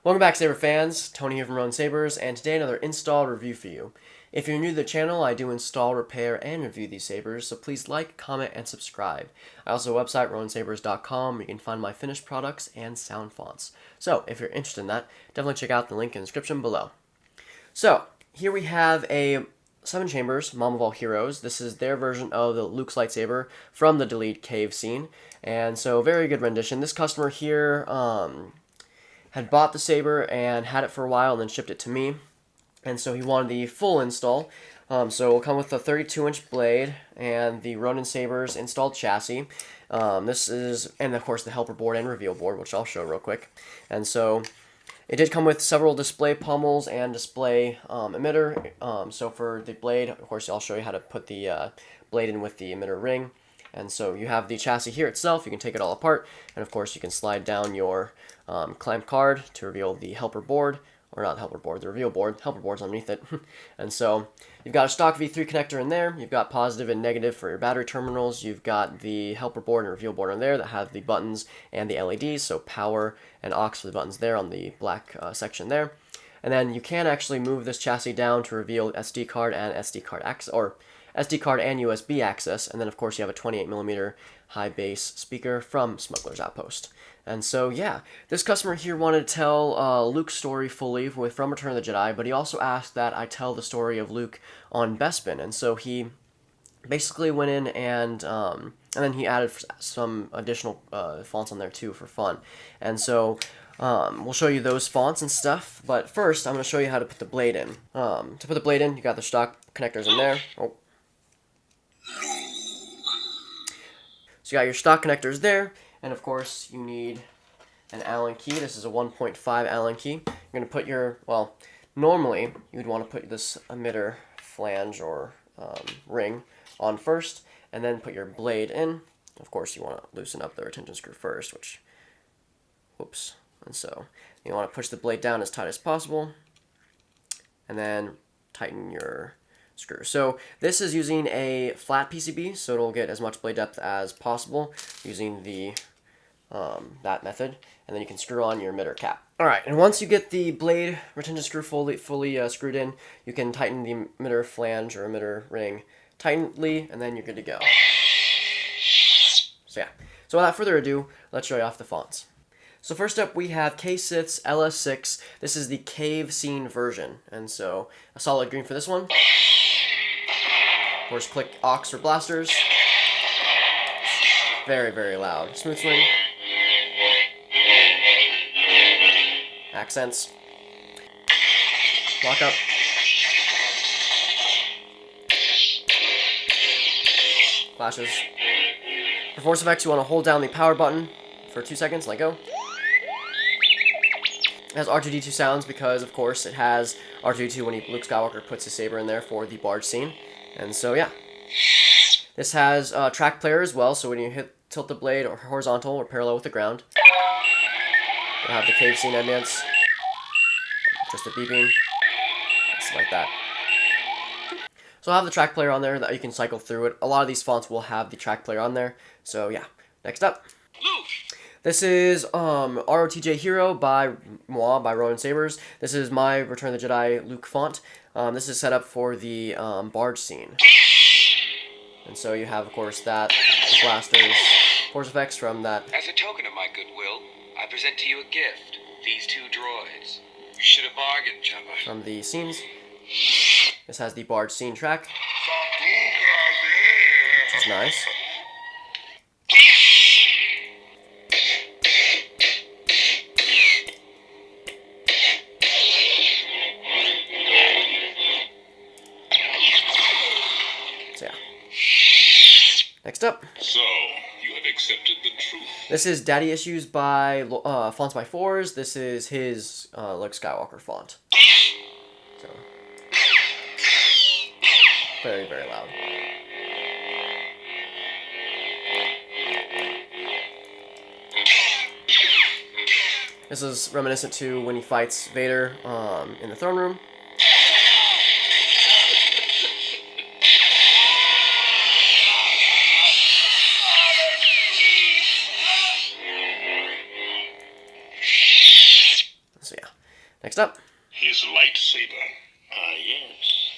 Welcome back, Saber fans. Tony here from Ronin Sabers, and today another install review for you. If you're new to the channel, I do install, repair, and review these sabers, so please like, comment, and subscribe. I also have a website, roninsabers.com, where you can find my finished products and sound fonts. So, if you're interested in that, definitely check out the link in the description below. So, here we have a 7 Chambers Mom of All Heroes. This is their version of the Luke's lightsaber from the Delete Cave scene, and so very good rendition. This customer here, had bought the Saber and had it for a while and then shipped it to me. And so he wanted the full install. So it'll come with a 32-inch blade and the Ronin Sabers installed chassis. This is, and of course the helper board and reveal board, which I'll show real quick. And so it did come with several display pommels and display emitter. So for the blade, of course, I'll show you how to put the blade in with the emitter ring. And so you have the chassis here itself. You can take it all apart, and of course you can slide down your clamp card to reveal the helper board, or not the helper board, the reveal board. Helper board's underneath it. And so you've got a stock V3 connector in there. You've got positive and negative for your battery terminals. You've got the helper board and reveal board on there that have the buttons and the LEDs, so power and aux for the buttons there on the black section there. And then you can actually move this chassis down to reveal SD card and SD card access, or SD card and USB access, and then of course you have a 28mm high bass speaker from Smuggler's Outpost. And so yeah, this customer here wanted to tell Luke's story fully from Return of the Jedi, but he also asked that I tell the story of Luke on Bespin, and so he basically went in and then he added some additional fonts on there too for fun. And so we'll show you those fonts and stuff, but first I'm going to show you how to put the blade in. To put the blade in, you got the Shtok connectors in there. Oh. So you got your Shtok connectors there, and of course you need an Allen key. This is a 1.5 Allen key. You're going to put your, well, normally you'd want to put this emitter flange or ring on first, and then put your blade in. Of course you want to loosen up the retention screw first, which, whoops, and so you want to push the blade down as tight as possible, and then tighten your screw. So this is using a flat PCB, so it'll get as much blade depth as possible using the that method, and then you can screw on your emitter cap. Alright, and once you get the blade retention screw fully screwed in, you can tighten the emitter flange or emitter ring tightly, and then you're good to go. So yeah, so without further ado, let's show you off the fonts. So first up, we have Sith's LS6. This is the cave scene version, and so a solid green for this one. Of course, click aux for blasters. Very, very loud. Smooth swing. Accents. Lock up. Flashes. For force effects, you want to hold down the power button for 2 seconds, let go. It has R2-D2 sounds because, of course, it has R2-D2 when Luke Skywalker puts his saber in there for the barge scene. And so, yeah. This has track player as well, so when you tilt the blade or horizontal or parallel with the ground, you'll have the cave scene ambience. Just a beeping. Just like that. So I'll have the track player on there that you can cycle through it. A lot of these fonts will have the track player on there. So, yeah. Next up. This is RotJ Hero by Ronin Sabers. This is my Return of the Jedi Luke font. This is set up for the barge scene. And so you have, of course, that, the blasters, force effects from that. As a token of my goodwill, I present to you a gift. These 2 droids. You should have bargained, Jabba. From the scenes. This has the barge scene track, which is nice. Next up. So, you have accepted the truth. This is Daddy Issues by Fonts by Fours. This is his Luke Skywalker font. So, very, very loud. This is reminiscent to when he fights Vader in the throne room. So yeah. Next up. His lightsaber. Ah, yes.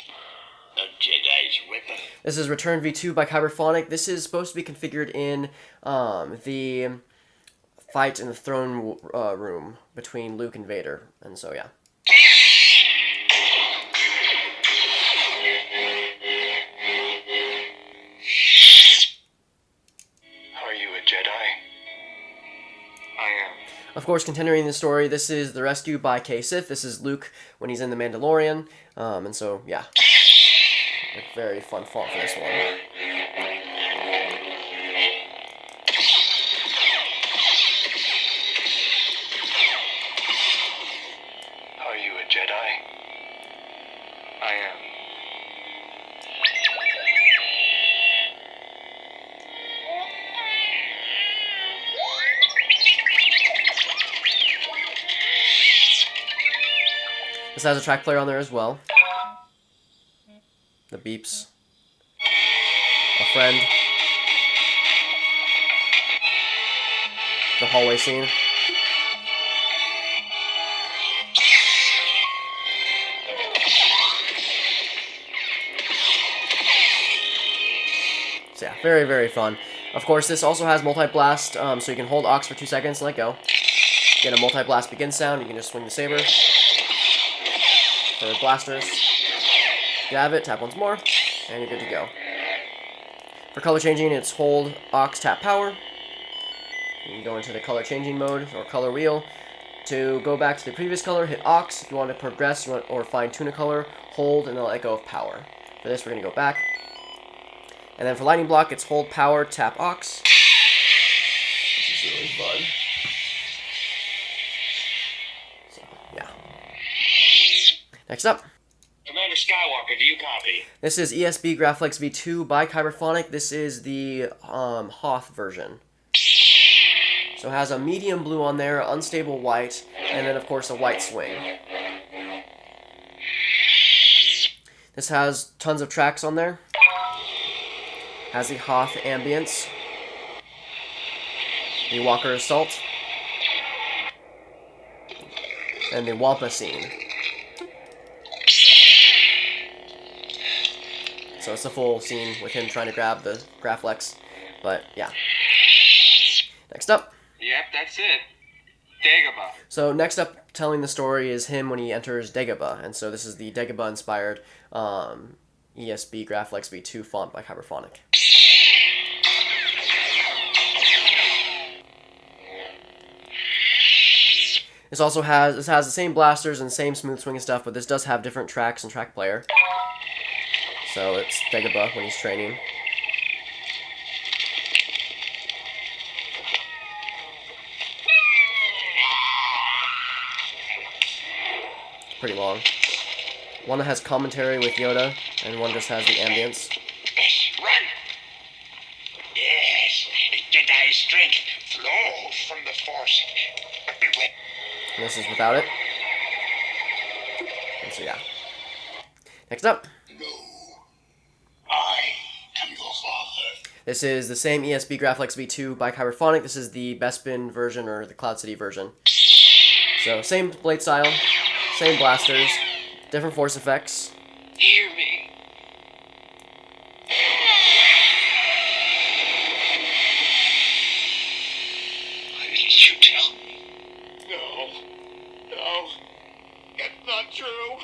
A Jedi's weapon. This is Return V2 by Kyberphonic. This is supposed to be configured in the fight in the throne room between Luke and Vader. And so, yeah. Are you a Jedi? I am. Of course, continuing the story, this is the rescue by Sith. This is Luke when he's in the Mandalorian. And so, yeah. A very fun font for this one. Are you a Jedi? I am. This has a track player on there as well. The beeps. A friend. The hallway scene. So yeah, very, very fun. Of course, this also has multi-blast, so you can hold Aux for 2 seconds and let go. Get a multi-blast begin sound, you can just swing the saber. For blasters. Grab it, tap once more, and you're good to go. For color changing, it's hold Aux, tap power. You can go into the color changing mode, or color wheel. To go back to the previous color, hit Aux. If you want to progress or fine tune a color, hold and then let go of power. For this, we're going to go back. And then for lightning block, it's hold power, tap Aux. This is really fun. So, yeah. Next up. Commander Skywalker, do you copy? This is ESB Graphics V2 by Kyberphonic. This is the Hoth version. So it has a medium blue on there, unstable white, and then of course a white swing. This has tons of tracks on there. Has the Hoth ambience. The Walker Assault. And the Wampa scene. So it's a full scene with him trying to grab the Graflex. But, yeah. Next up. Yep, that's it. Dagobah. So next up, telling the story is him when he enters Dagobah. And so this is the Dagobah-inspired ESB Graphics V2 font by Kyberphonic. This has the same blasters and same smooth swing and stuff, but this does have different tracks and track player. So it's Dagobah when he's training. Pretty long. One that has commentary with Yoda, and one just has the ambience. Yes, run! Yes, Jedi strength flows from the Force. And this is without it. And so yeah. Next up. No. I am your father. This is the same ESB Graphics V2 by Kyberphonic. This is the Bespin version, or the Cloud City version. So same blade style, same blasters, different force effects. Hear me. Why didn't you tell me? No, that's not true.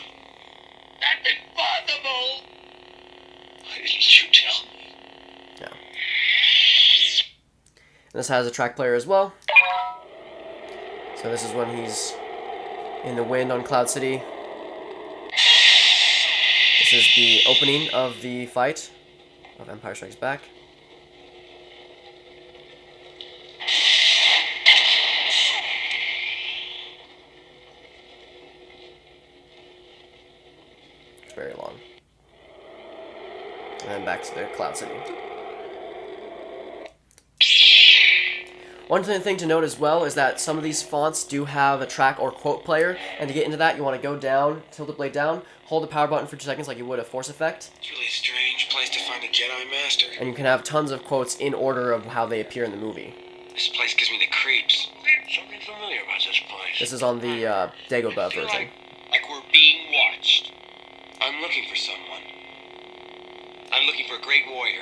That's impossible. Why didn't you tell me? Yeah. And this has a track player as well. So this is when he's in the wind on Cloud City. This is the opening of the fight of Empire Strikes Back. It's very long. And then back to the Cloud City. One thing to note as well is that some of these fonts do have a track or quote player, and to get into that, you want to go down, tilt the blade down, hold the power button for 2 seconds like you would a force effect, It's really a strange place to find a Jedi Master. and you can have tons of quotes in order of how they appear in the movie. This place gives me the creeps. Something familiar about this place. This is on the Dagobah version. Like we're being watched. I'm looking for someone. I'm looking for a great warrior.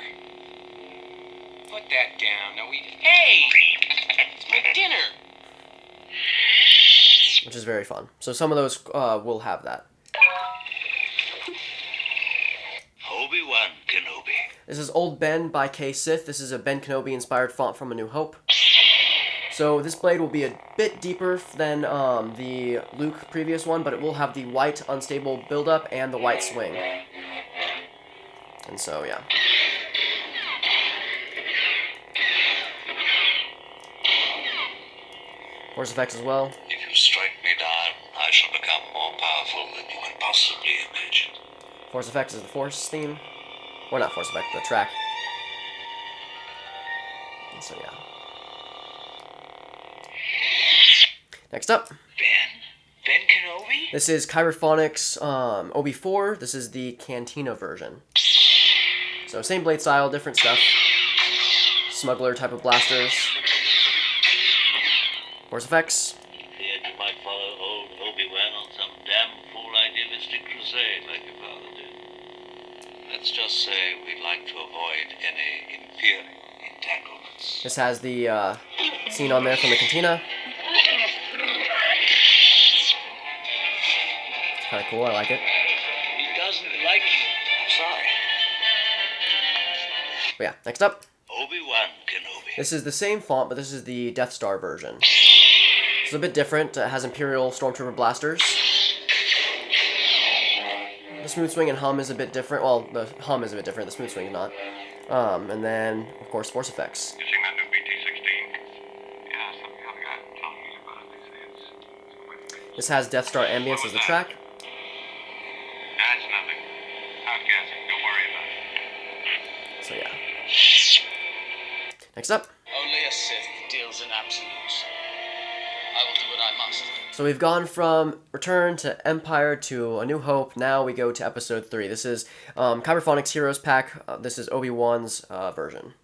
Put that down. Now we... Hey! It's my dinner! Which is very fun. So some of those will have that. Obi-Wan Kenobi. This is Old Ben by K Sith. This is a Ben Kenobi inspired font from A New Hope. So this blade will be a bit deeper than the Luke previous one, but it will have the white unstable buildup and the white swing. And so, yeah. Force effects as well. If you strike me down, I shall become more powerful than you can possibly imagine. Force effects is the Force theme. Or not Force effect, the track. And so, yeah. Next up. Ben Kenobi? This is Kyberphonic's OB4. This is the Cantina version. So same blade style, different stuff. Smuggler type of blasters. Force effects. Feared you might follow old Obi-Wan on some damn fool idealistic crusade like your father did. Let's just say we'd like to avoid any inferior entanglements. This has the scene on there from the Cantina. It's kind of cool, I like it. He doesn't like you. I'm sorry. But yeah, next up. Obi-Wan Kenobi. This is the same font, but this is the Death Star version. It's a bit different. It has Imperial Stormtrooper blasters. The smooth swing and hum is a bit different. Well, the hum is a bit different. The smooth swing is not. And then, of course, force effects. You seen that new BT-16? Yeah, something I got telling me about it these days. This has Death Star ambience as the track. That's nothing. Outgassing. Don't worry about it. So yeah. Next up. Only a Sith deals in absolutes. I will do what I must. So we've gone from Return to Empire to A New Hope. Now we go to Episode 3. This is Kyberphonic Heroes pack. This is Obi-Wan's version.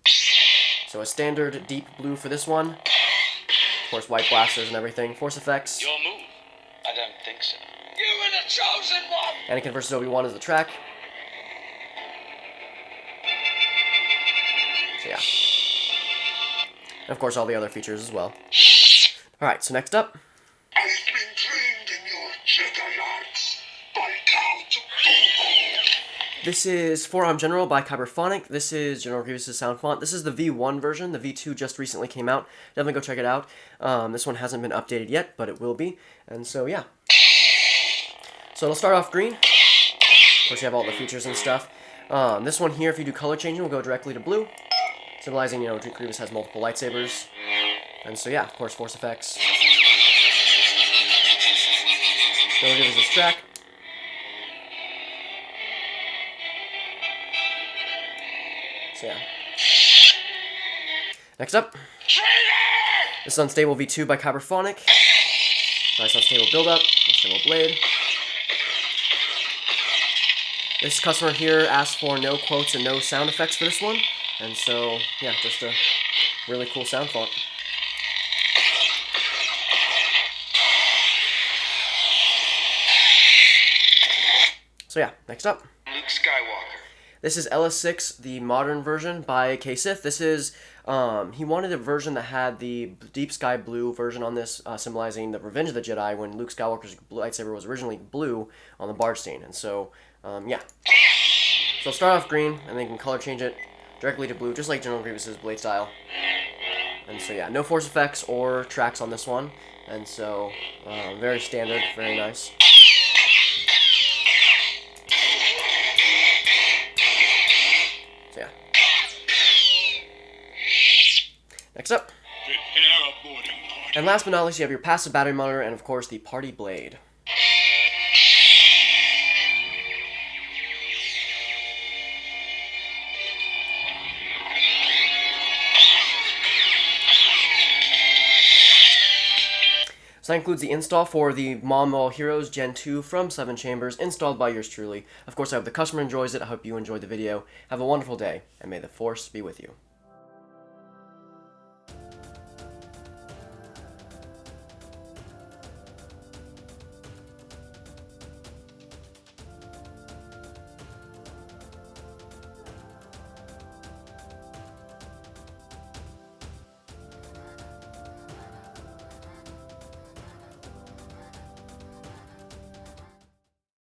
So a standard deep blue for this one. Of course, white blasters and everything. Force effects. Your move. I don't think so. You were the chosen one! Anakin versus Obi-Wan is the track. So yeah. And of course, all the other features as well. Alright, so next up. I've been trained in your Jedi arts by Count Dooku. This is Forearm General by Kyberphonic. This is General Grievous' sound font. This is the V1 version. The V2 just recently came out. Definitely go check it out. This one hasn't been updated yet, but it will be. And so, yeah. So it'll start off green. Of course, you have all the features and stuff. This one here, if you do color changing, will go directly to blue. Symbolizing, you know, Grievous has multiple lightsabers. And so, yeah, of course, force effects. General Grievous' track. So, yeah. Next up. This is Unstable V2 by Kyberphonic. Nice unstable build-up, unstable blade. This customer here asked for no quotes and no sound effects for this one. And so, yeah, just a really cool sound font. So yeah, next up. Luke Skywalker. This is LS6, the modern version by K Sith. This is, he wanted a version that had the deep sky blue version on this, symbolizing the Revenge of the Jedi when Luke Skywalker's lightsaber was originally blue on the barge scene. And so, yeah. So start off green, and then you can color change it directly to blue, just like General Grievous' blade style. And so, yeah, no force effects or tracks on this one. And so, very standard, very nice. So, yeah. Next up. Prepare a boarding party. And last but not least, you have your passive battery monitor and, of course, the party blade. So that includes the install for the Obi-Wan Heroes Gen 2 from 7 Chambers, installed by yours truly. Of course, I hope the customer enjoys it. I hope you enjoyed the video. Have a wonderful day, and may the Force be with you.